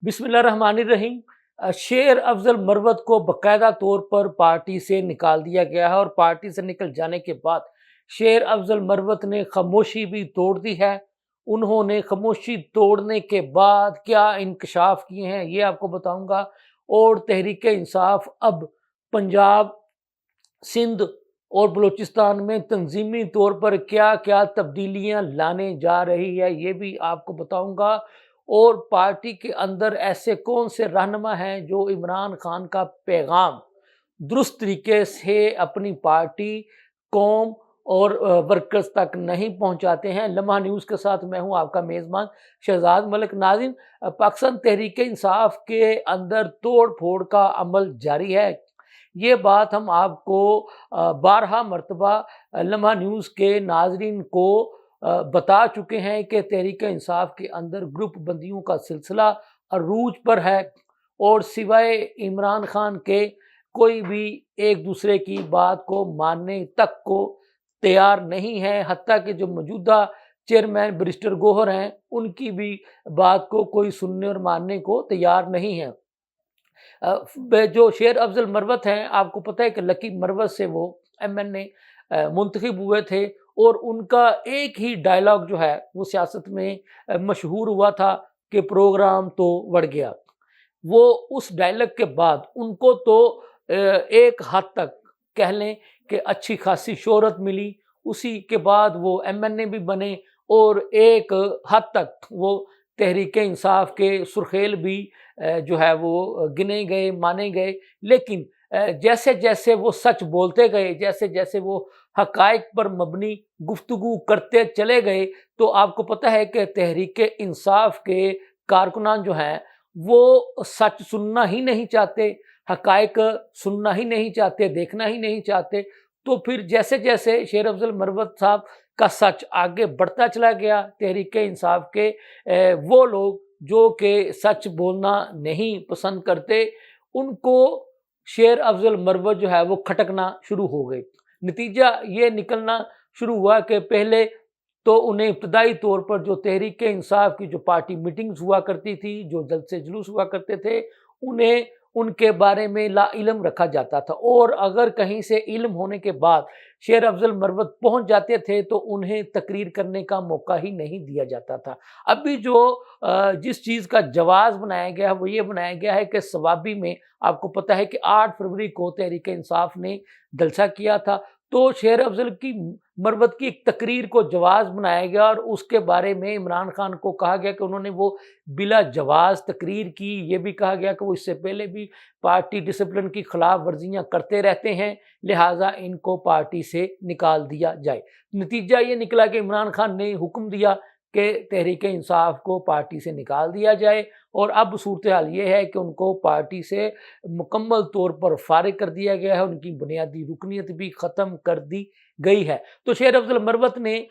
बिस्मिल्लाहिर्रहमानिर्रहीम। शेर अफजल मरवत को बाकायदा तौर पर पार्टी से निकाल दिया गया है और पार्टी से निकल जाने के बाद शेर अफजल मरवत ने खामोशी भी तोड़ दी है। उन्होंने खामोशी तोड़ने के बाद क्या इंकशाफ किए हैं ये आपको बताऊंगा। और तहरीक इंसाफ अब पंजाब, सिंध और बलूचिस्तान में तंजीमी तौर पर क्या क्या तब्दीलियां लाने जा रही है ये भी आपको बताऊंगा। और पार्टी के अंदर ऐसे कौन से रहनुमा हैं जो इमरान खान का पैगाम दुरुस्त तरीके से अपनी पार्टी, कौम और वर्कर्स तक नहीं पहुंचाते हैं। लम्हा न्यूज़ के साथ मैं हूं आपका मेज़बान शहजाद मलिक। नाज़रीन, पाकिस्तान तहरीक इंसाफ के अंदर तोड़ फोड़ का अमल जारी है। ये बात हम आपको 12 मरतबा लम्हा न्यूज़ के नाजरीन को बता चुके हैं कि तहरीक इंसाफ के अंदर ग्रुप बंदियों का सिलसिला अरूज पर है और सिवाय इमरान खान के कोई भी एक दूसरे की बात को मानने तक को तैयार नहीं है। हत्ता कि जो मौजूदा चेयरमैन बैरिस्टर गोहर हैं उनकी भी बात को कोई सुनने और मानने को तैयार नहीं है। जो शेर अफजल मरवत हैं, आपको पता है कि लकी मरवत से वो MNA मुंतखब हुए थे और उनका एक ही डायलॉग जो है वो सियासत में मशहूर हुआ था कि प्रोग्राम तो बढ़ गया। वो उस डायलॉग के बाद उनको तो एक हद तक कह लें कि अच्छी खासी शोहरत मिली। उसी के बाद वो MNA भी बने और एक हद तक वो तहरीक इंसाफ के सुर्खेल भी जो है वो गिने गए, माने गए। लेकिन जैसे जैसे वो सच बोलते गए, जैसे जैसे वो हकायक पर मबनी गुफ्तगू करते चले गए, तो आपको पता है कि तहरीक इंसाफ के कारकुनान जो हैं वो सच सुनना ही नहीं चाहते, हकायक सुनना ही नहीं चाहते, देखना ही नहीं चाहते। तो फिर जैसे जैसे शेर अफजल मरवत साहब का सच आगे बढ़ता चला गया, तहरीक इंसाफ के वो लोग जो कि सच बोलना नहीं पसंद करते, उनको शेर अफजल मरवत जो है वो खटकना शुरू हो गए। नतीजा ये निकलना शुरू हुआ कि पहले तो उन्हें इब्तदाई तौर पर जो तहरीक इंसाफ की जो पार्टी मीटिंग्स हुआ करती थी, जो जलसे जुलूस हुआ करते थे, उन्हें उनके बारे में ला इल्म रखा जाता था और अगर कहीं से इल्म होने के बाद शेर अफजल मरवत पहुंच जाते थे तो उन्हें तकरीर करने का मौका ही नहीं दिया जाता था। अभी जो जिस चीज़ का जवाज़ बनाया गया है वो ये बनाया गया है कि सवाबी में आपको पता है कि 8 फरवरी को तहरीक इंसाफ ने जलसा किया था, तो शेर अफजल की मरवत की एक तकरीर को जवाज़ बनाया गया और उसके बारे में इमरान खान को कहा गया कि उन्होंने वो बिला जवाज़ तकरीर की। ये भी कहा गया कि वो इससे पहले भी पार्टी डिसिप्लिन की खिलाफ वर्जियाँ करते रहते हैं, लिहाजा इनको पार्टी से निकाल दिया जाए। नतीजा ये निकला कि इमरान खान ने हुक्म दिया कि तहरीक इंसाफ को पार्टी से निकाल दिया जाए और अब सूरत हाल ये है कि उनको पार्टी से मुकम्मल तौर पर फारिग कर दिया गया है, उनकी बुनियादी रुकनीत भी ख़त्म कर दी गई है। तो शेर अफजल मरवत ने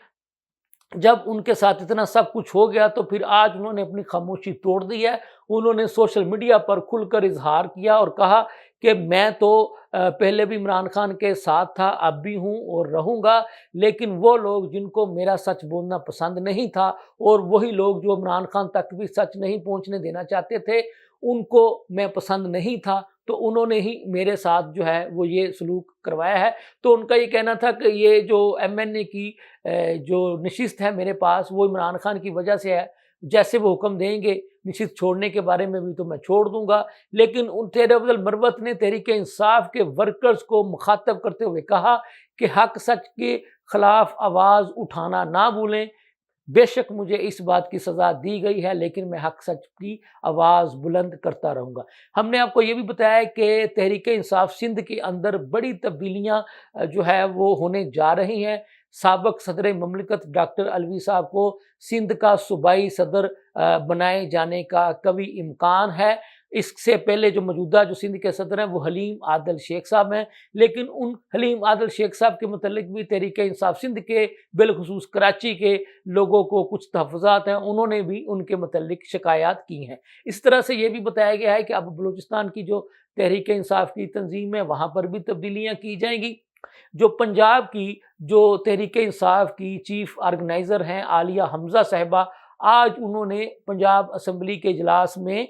जब उनके साथ इतना सब कुछ हो गया तो फिर आज उन्होंने अपनी खामोशी तोड़ दी है। उन्होंने सोशल मीडिया पर खुलकर इजहार किया और कहा कि मैं तो पहले भी इमरान खान के साथ था, अब भी हूँ और रहूँगा, लेकिन वो लोग जिनको मेरा सच बोलना पसंद नहीं था और वही लोग जो इमरान खान तक भी सच नहीं पहुँचने देना चाहते थे, उनको मैं पसंद नहीं था, तो उन्होंने ही मेरे साथ जो है वो ये सलूक करवाया है। तो उनका ये कहना था कि ये जो MNA की जो नशिस्त है मेरे पास वो इमरान खान की वजह से है। जैसे वो हुक्म देंगे नशिस्त छोड़ने के बारे में भी तो मैं छोड़ दूँगा। लेकिन उन शेर अफजल मरवत ने तहरीक इंसाफ के वर्कर्स को मुखातब करते हुए कहा कि हक सच के खिलाफ आवाज़ उठाना ना भूलें। बेशक मुझे इस बात की सज़ा दी गई है लेकिन मैं हक सच की आवाज़ बुलंद करता रहूँगा। हमने आपको ये भी बताया कि तहरीक इंसाफ सिंध के अंदर बड़ी तब्दीलियाँ जो है वो होने जा रही हैं। साबिक़ सदर ममलिकत डॉक्टर अलवी साहब को सिंध का सूबाई सदर बनाए जाने का कभी इम्कान है। इससे पहले जो मौजूदा जो सिंध के सदर हैं वो हलीम आदल शेख साहब हैं, लेकिन उन हलीम आदल शेख साहब के मुतल्लिक भी तहरीक इंसाफ सिंध के बिलखुसूस कराची के लोगों को कुछ तहफ़्फ़ुज़ात हैं, उन्होंने भी उनके मुतल्लिक शिकायत की हैं। इस तरह से ये भी बताया गया है कि अब बलूचिस्तान की जो तहरीक इंसाफ की तंजीम है वहाँ पर भी तब्दीलियाँ की जाएंगी। जो पंजाब की जो तहरीक इंसाफ की चीफ ऑर्गेनाइज़र हैं आलिया हमज़ा साहिबा, आज उन्होंने पंजाब असम्बली के इजलास में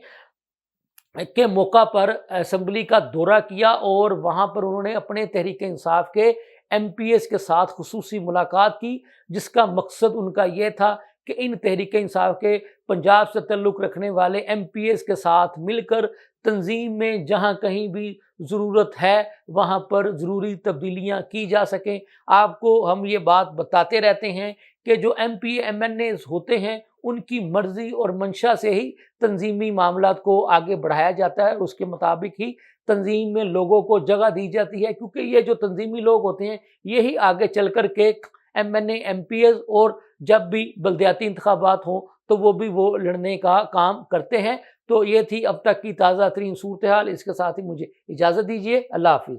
के मौका पर असेंबली का दौरा किया और वहाँ पर उन्होंने अपने तहरीक इंसाफ के एमपीएस के साथ खुसूसी मुलाकात की, जिसका मकसद उनका ये था कि इन तहरीक इंसाफ के पंजाब से ताल्लुक़ रखने वाले एमपीएस के साथ मिलकर तंजीम में जहाँ कहीं भी ज़रूरत है वहाँ पर ज़रूरी तब्दीलियाँ की जा सकें। आपको हम ये बात बताते रहते हैं कि जो एमपी एमएनएज़ होते हैं उनकी मर्ज़ी और मंशा से ही तंजीमी मामलात को आगे बढ़ाया जाता है, उसके मुताबिक ही तंजीम में लोगों को जगह दी जाती है, क्योंकि ये जो तंजीमी लोग होते हैं यही आगे चल कर के एमएनए एमपीएस और जब भी बल्दियाती इंतखाबात हों तो वो लड़ने का काम करते हैं। तो ये थी अब तक की ताज़ा तरीन सूरत हाल। इसके साथ ही मुझे इजाज़त दीजिए। अल्लाह हाफिज़।